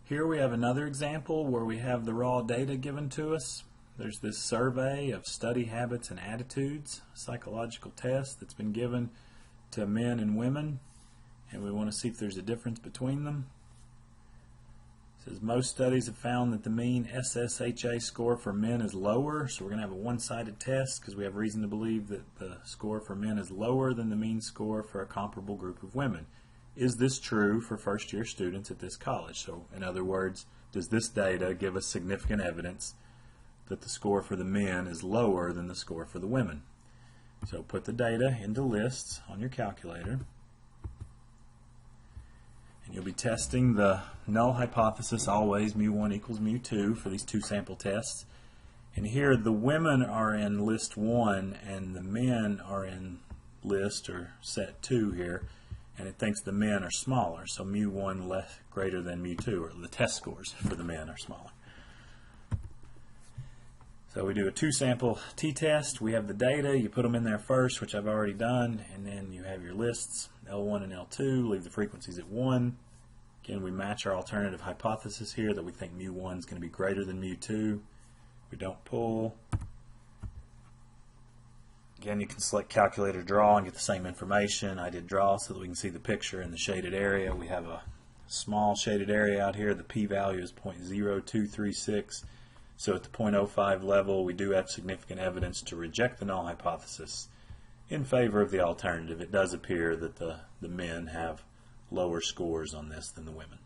Here we have another example where we have the raw data given to us. There's this survey of study habits and attitudes, psychological test that's been given to men and women, and we want to see if there's a difference between them. It says most studies have found that the mean SSHA score for men is lower, so we're going to have a one-sided test because we have reason to believe that the score for men is lower than the mean score for a comparable group of women. Is this true for first-year students at this college? So, in other words, does this data give us significant evidence that the score for the men is lower than the score for the women? So put the data into lists on your calculator, and you'll be testing the null hypothesis always mu1 equals mu2 for these two sample tests. And here the women are in list 1 and the men are in list or set 2 here, and it thinks the men are smaller, so mu1 less greater than mu2, or the test scores for the men are smaller. So we do a two-sample t-test. We have the data. You put them in there first, which I've already done, and then you have your lists, L1 and L2. Leave the frequencies at 1. Again, we match our alternative hypothesis here that we think mu1 is going to be greater than mu2. We don't pull. Again, you can select calculator draw and get the same information. I did draw so that we can see the picture in the shaded area. We have a small shaded area out here. The p-value is 0.0236. So at the 0.05 level, we do have significant evidence to reject the null hypothesis in favor of the alternative. It does appear that the men have lower scores on this than the women.